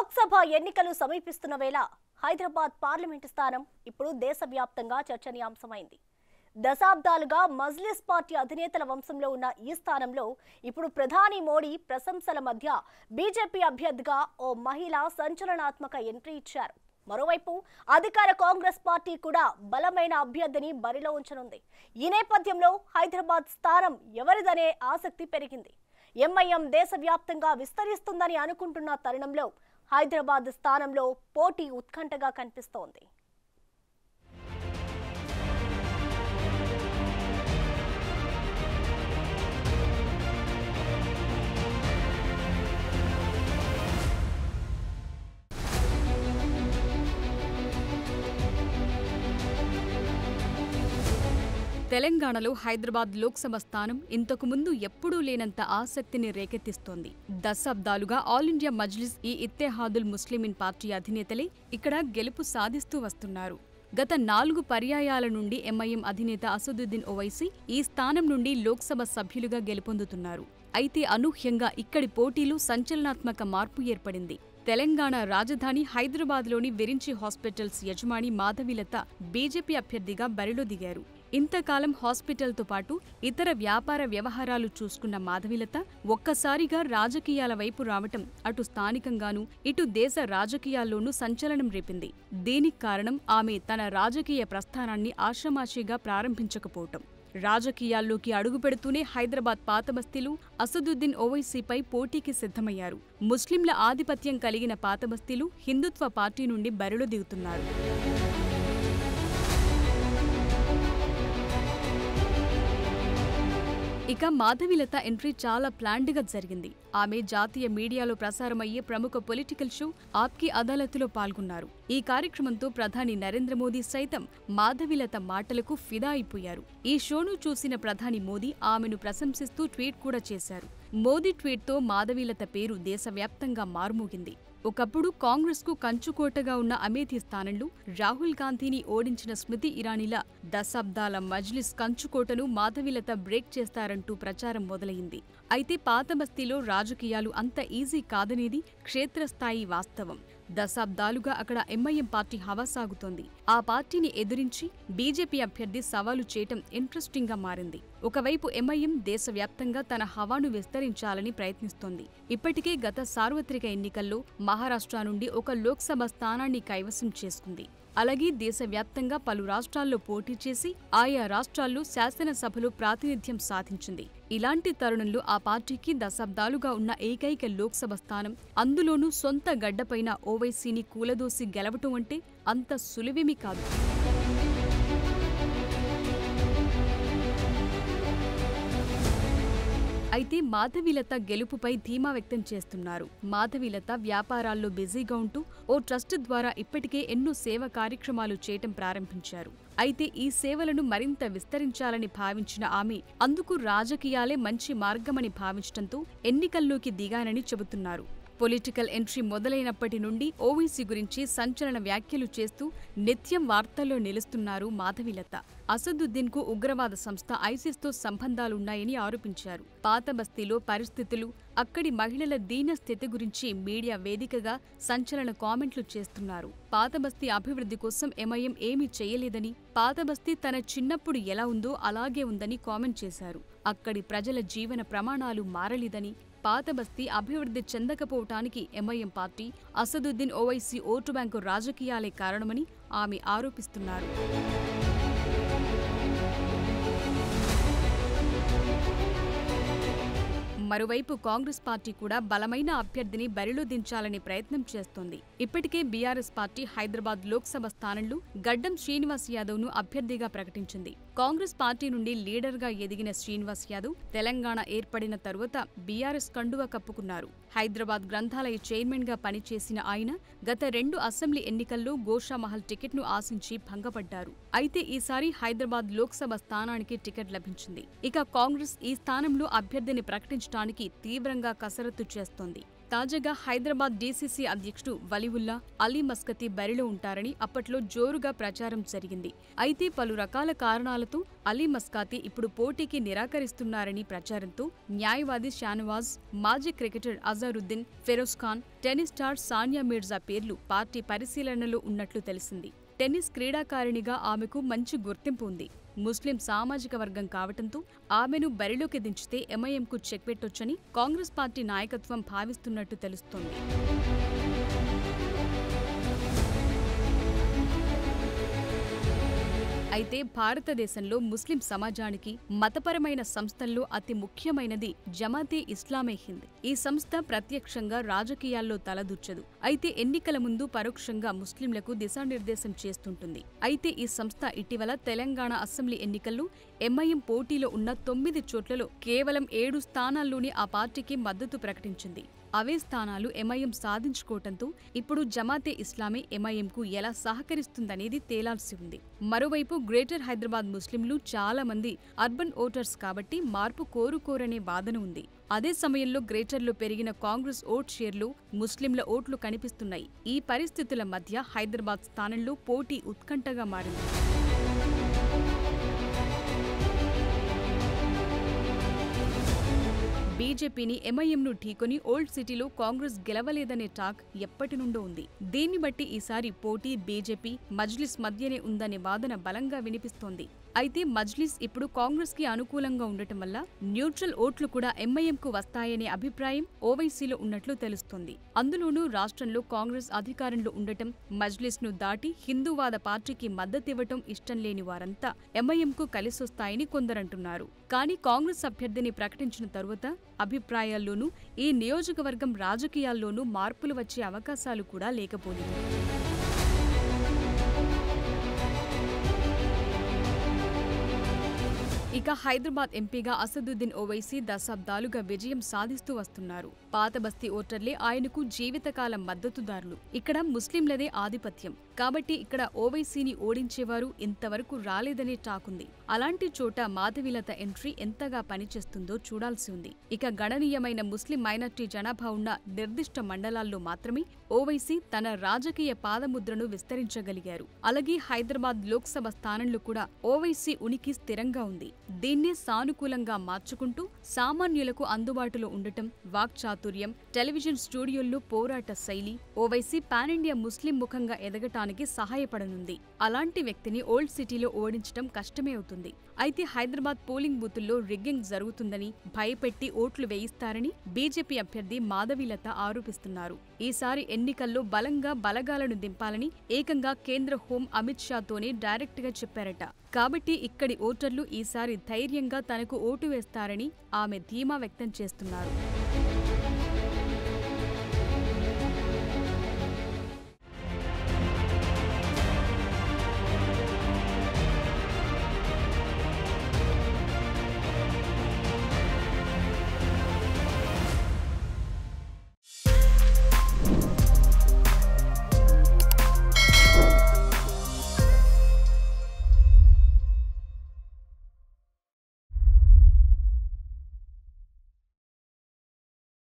లోక్సభ ఎన్నికలు సమీపిస్తున్న వేళ హైదరాబాద్ పార్లమెంటు స్థానం ఇప్పుడు దేశవ్యాప్తంగా చర్చనీయాంశమైంది. దశాబ్దాలుగా మజ్లిస్ పార్టీ అధినేతల వంశంలో ఉన్న ఈ స్థానంలో ఇప్పుడు ప్రధాని మోడీ ప్రశంసల మధ్య బీజేపీ అభ్యర్థిగా ఓ మహిళ సంచలనాత్మక ఎంట్రీ ఇచ్చారు. మరోవైపు అధికార కాంగ్రెస్ పార్టీ కూడా బలమైన అభ్యర్థిని బరిలో ఉంచనుంది. ఈ నేపథ్యంలో హైదరాబాద్ స్థానం ఎవరిదనే ఆసక్తి పెరిగింది. ఎంఐఎం దేశవ్యాప్తంగా విస్తరిస్తుందని అనుకుంటున్న తరుణంలో హైదరాబాద్ స్థానంలో పోటీ ఉత్కంఠగా కనిపిస్తోంది. తెలంగాణలో హైదరాబాద్ లోక్సభ స్థానం ఇంతకు ముందు ఎప్పుడూ లేనంత ఆసక్తిని రేకెత్తిస్తోంది. దశాబ్దాలుగా ఆల్ ఇండియా మజ్లిస్ ఈ ఇత్తెహాదుల్ ముస్లిమీన్ పార్టీ అధినేతలే ఇక్కడ గెలుపు సాధిస్తూ వస్తున్నారు. గత 4 పర్యాయాల నుండి ఎంఐఎం అధినేత అసదుద్దీన్ ఓవైసీ ఈ స్థానం నుండి లోక్సభ సభ్యులుగా గెలుపొందుతున్నారు. అయితే అనూహ్యంగా ఇక్కడి పోటీలో సంచలనాత్మక మార్పు ఏర్పడింది. తెలంగాణ రాజధాని హైదరాబాద్లోని విరించి హాస్పిటల్స్ యజమాని మాధవీలత బీజేపీ అభ్యర్థిగా బరిలో దిగారు. ఇంతకాలం హాస్పిటల్తో పాటు ఇతర వ్యాపార వ్యవహారాలు చూసుకున్న మాధవీలత ఒక్కసారిగా రాజకీయాల వైపు రావటం అటు స్థానికంగానూ ఇటు దేశ రాజకీయాల్లోనూ సంచలనం రేపింది. దీనికి కారణం ఆమె తన రాజకీయ ప్రస్థానాన్ని ఆషామాషీగా ప్రారంభించకపోవటం. రాజకీయాల్లోకి అడుగుపెడుతూనే హైదరాబాద్ పాతబస్తీలు అసదుద్దీన్ ఓవైసీపై పోటీకి సిద్ధమయ్యారు. ముస్లింల ఆధిపత్యం కలిగిన పాతబస్తీలు హిందుత్వ పార్టీ నుండి బరిలో దిగుతున్నారు. ఇక మాధవీలత ఎంట్రీ చాలా ప్లాన్డ్గా జరిగింది. ఆమె జాతీయ మీడియాలో ప్రసారమయ్యే ప్రముఖ పొలిటికల్ షో ఆప్కి అదాలత్లో పాల్గొన్నారు. ఈ కార్యక్రమంతో ప్రధాని నరేంద్ర మోదీ సైతం మాధవీలత మాటలకు ఫిదా అయిపోయారు. ఈ షోను చూసిన ప్రధాని మోదీ ఆమెను ప్రశంసిస్తూ ట్వీట్ కూడా చేశారు. మోదీ ట్వీట్తో మాధవీలత పేరు దేశవ్యాప్తంగా మారుమోగింది. ఒకప్పుడు కాంగ్రెస్కు కంచుకోటగా ఉన్న అమేథీ స్థానంలో రాహుల్ గాంధీని ఓడించిన స్మృతి ఇరానీల దశాబ్దాల మజ్లిస్ కంచుకోటను మాధవీలత బ్రేక్ చేస్తారంటూ ప్రచారం మొదలైంది. అయితే పాతబస్తీలో రాజకీయాలు అంత ఈజీ కాదనేది క్షేత్రస్థాయి వాస్తవం. దశాబ్దాలుగా అక్కడ ఎంఐఎం పార్టీ హవా సాగుతోంది. ఆ పార్టీని ఎదిరించి బీజేపీ అభ్యర్థి సవాలు చేయటం ఇంట్రెస్టింగ్గా మారింది. ఒకవైపు ఎంఐఎం దేశవ్యాప్తంగా తన హవాను విస్తరించాలని ప్రయత్నిస్తోంది. ఇప్పటికే గత సార్వత్రిక ఎన్నికల్లో మహారాష్ట్ర నుండి ఒక లోక్సభ స్థానాన్ని కైవసం చేసుకుంది. అలాగే దేశవ్యాప్తంగా పలు రాష్ట్రాల్లో పోటీ చేసి ఆయా రాష్ట్రాల్లో శాసనసభలో ప్రాతినిధ్యం సాధించింది. ఇలాంటి తరుణంలో ఆ పార్టీకి దశాబ్దాలుగా ఉన్న ఏకైక లోక్సభ స్థానం, అందులోనూ సొంత గడ్డపైన ఓవైసీని కూలదోసి గెలవటం అంటే అంత సులువేమీ కాదు. అయితే మాధవీలత గెలుపుపై ధీమా వ్యక్తం చేస్తున్నారు. మాధవీలత వ్యాపారాల్లో బిజీగా ఉంటూ ఓ ట్రస్ట్ ద్వారా ఇప్పటికే ఎన్నో సేవ కార్యక్రమాలు చేయటం ప్రారంభించారు. అయితే ఈ సేవలను మరింత విస్తరించాలని భావించిన ఆమె అందుకు రాజకీయాలే మంచి మార్గమని భావించడంతో ఎన్నికల్లోకి దిగానని చెబుతున్నారు. పొలిటికల్ ఎంట్రీ మొదలైనప్పటి నుండి ఓవైసీ గురించి సంచలన వ్యాఖ్యలు చేస్తూ నిత్యం వార్తల్లో నిలుస్తున్నారు మాధవీలత. అసదుద్దీన్కు ఉగ్రవాద సంస్థ ఐసిస్తో సంబంధాలున్నాయని ఆరోపించారు. పాతబస్తీలో పరిస్థితులు, అక్కడి మహిళల దీన స్థితి గురించి మీడియా వేదికగా సంచలన కామెంట్లు చేస్తున్నారు. పాతబస్తీ అభివృద్ధి కోసం ఎంఐఎం ఏమీ చేయలేదని, పాతబస్తీ తన చిన్నప్పుడు ఎలా ఉందో అలాగే ఉందని కామెంట్ చేశారు. అక్కడి ప్రజల జీవన ప్రమాణాలు మారలేదని, పాతబస్తీ అభివృద్ధి చెందకపోవటానికి MIM party, Asaduddin Owaisi vote bank రాజకీయాలే కారణమని ఆమె ఆరోపిస్తున్నారు. మరోవైపు కాంగ్రెస్ పార్టీ కూడా బలమైన అభ్యర్థిని బరిలో దించాలని ప్రయత్నం చేస్తోంది. ఇప్పటికే బీఆర్ఎస్ పార్టీ హైదరాబాద్ లోక్సభ స్థానంలో గడ్డం శ్రీనివాస్ యాదవ్ ను అభ్యర్థిగా ప్రకటించింది. కాంగ్రెస్ పార్టీ నుండి లీడర్గా ఎదిగిన శ్రీనివాస్ యాదవ్ తెలంగాణ ఏర్పడిన తరువాత బీఆర్ఎస్ కండువా కప్పుకున్నారు. హైదరాబాద్ గ్రంథాలయ చైర్మన్ గా పనిచేసిన ఆయన గత 2 అసెంబ్లీ ఎన్నికల్లో గోషామహల్ టికెట్ను ఆశించి భంగపడ్డారు. అయితే ఈసారి హైదరాబాద్ లోక్సభ స్థానానికి టికెట్ లభించింది. ఇక కాంగ్రెస్ ఈ స్థానంలో అభ్యర్థిని ప్రకటించడానికి తీవ్రంగా కసరత్తు చేస్తోంది. తాజాగా హైదరాబాద్ డీసీసీ అధ్యక్షుడు వలీవుల్లా అలీ మస్కతి బరిలో ఉంటారని అప్పట్లో జోరుగా ప్రచారం జరిగింది. అయితే పలు రకాల కారణాలతో అలీ మస్కతి ఇప్పుడు పోటీకి నిరాకరిస్తున్నారని ప్రచారంతో న్యాయవాది షానవాజ్, మాజీ cricketer Azharuddin, Feroz Khan, tennis star Sania Mirza పేర్లు పార్టీ పరిశీలనలో ఉన్నట్లు తెలిసింది. టెన్నిస్ క్రీడాకారిణిగా ఆమెకు మంచి గుర్తింపు ఉంది. ముస్లిం సామాజిక వర్గం కావటంతో ఆమెను బరిలోకి దించితే ఎంఐఎంకు చెక్ పెట్టొచ్చని కాంగ్రెస్ పార్టీ నాయకత్వం భావిస్తున్నట్టు తెలుస్తోంది. అయితే భారతదేశంలో ముస్లిం సమాజానికి మతపరమైన సంస్థల్లో అతి ముఖ్యమైనది జమాతే ఇస్లామే హింద్. ఈ సంస్థ ప్రత్యక్షంగా రాజకీయాల్లో తలదూర్చదు. అయితే ఎన్నికల ముందు పరోక్షంగా ముస్లింలకు దిశానిర్దేశం చేస్తుంటుంది. అయితే ఈ సంస్థ ఇటీవల తెలంగాణ అసెంబ్లీ ఎన్నికల్లో ఎంఐఎం పోటీలో ఉన్న 9 చోట్లలో కేవలం 7 స్థానాల్లోనే ఆ పార్టీకి మద్దతు ప్రకటించింది. అవే స్థానాలు ఎంఐఎం సాధించుకోవటంతో ఇప్పుడు జమాతే ఇస్లామీ ఎంఐఎంకు ఎలా సహకరిస్తుందనేది తేలాల్సి ఉంది. మరోవైపు గ్రేటర్ హైదరాబాద్ ముస్లింలు చాలా మంది అర్బన్ ఓటర్స్ కాబట్టి మార్పు కోరుకోరనే వాదన ఉంది. అదే సమయంలో గ్రేటర్లో పెరిగిన కాంగ్రెస్ ఓట్ షేర్లో ముస్లింల ఓట్లు కనిపిస్తున్నాయి. ఈ పరిస్థితుల మధ్య హైదరాబాద్ స్థానంలో పోటీ ఉత్కంఠగా మారింది. బీజేపీని ఎంఐఎంను ఢీకొని ఓల్డ్ సిటీలో కాంగ్రెస్ గెలవలేదనే టాక్ ఎప్పటి నుండో ఉంది. దీన్ని బట్టి ఈసారి పోటీ బీజేపీ, మజ్లిస్ మధ్యనే ఉందనే వాదన బలంగా వినిపిస్తోంది. అయితే మజ్లిస్ ఇప్పుడు కాంగ్రెస్ కి అనుకూలంగా ఉండటం వల్ల న్యూట్రల్ ఓట్లు కూడా ఎంఐఎంకు వస్తాయనే అభిప్రాయం ఓవైసీలో ఉన్నట్లు తెలుస్తోంది. అందులోనూ రాష్ట్రంలో కాంగ్రెస్ అధికారంలో ఉండటం, మజ్లిస్ ను దాటి హిందూవాద పార్టీకి మద్దతివ్వటం ఇష్టం లేని వారంతా ఎంఐఎంకు కలిసొస్తాయని కొందరంటున్నారు. కానీ కాంగ్రెస్ అభ్యర్థిని ప్రకటించిన తరువాత అభిప్రాయాల్లోనూ ఈ నియోజకవర్గం రాజకీయాల్లోనూ మార్పులు వచ్చే అవకాశాలు కూడా లేకపోలేదు. ఇక హైదరాబాద్ ఎంపీగా అసదుద్దీన్ ఓవైసీ దశాబ్దాలుగా విజయం సాధిస్తూ వస్తున్నారు. పాత బస్తీ ఓటర్లే ఆయనకు జీవితకాలం మద్దతుదారులు. ఇక్కడ ముస్లింలదే ఆధిపత్యం కాబట్టి ఇక్కడ ఓవైసీని ఓడించేవారు ఇంతవరకు రాలేదనే టాకుంది. అలాంటి చోట మాధవీలత ఎంట్రీ ఎంతగా పనిచేస్తుందో చూడాల్సి ఉంది. ఇక గణనీయమైన ముస్లిం మైనార్టీ జనాభా ఉన్న నిర్దిష్ట మండలాల్లో మాత్రమే ఓవైసీ తన రాజకీయ పాదముద్రను విస్తరించగలిగారు. అలాగే హైదరాబాద్ లోక్సభ స్థానంలో కూడా ఓవైసీ ఉనికి స్థిరంగా ఉంది. దీన్నే సానుకూలంగా మార్చుకుంటూ సామాన్యులకు అందుబాటులో ఉండటం, వాక్చాతుర్యం, టెలివిజన్ స్టూడియోల్లో పోరాట శైలి ఓవైసీ పాన్ ఇండియా ముస్లిం ముఖంగా ఎదగటానికి సహాయపడనుంది. అలాంటి వ్యక్తిని ఓల్డ్ సిటీలో ఓడించడం కష్టమే అవుతుంది. అయితే హైదరాబాద్ పోలింగ్ బూతుల్లో రిగ్గింగ్ జరుగుతుందని భయపెట్టి ఓట్లు వేయిస్తారని బీజేపీ అభ్యర్థి మాధవీలత ఆరోపిస్తున్నారు. ఈసారి ఎన్నికల్లో బలంగా బలగాలను దింపాలని ఏకంగా కేంద్ర హోం అమిత్ షాతోనే డైరెక్ట్ గా చెప్పారట. కాబట్టి ఇక్కడి ఓటర్లు ఈసారి ధైర్యంగా తనకు ఓటు వేస్తారని ఆమె ధీమా వ్యక్తం చేస్తున్నారు.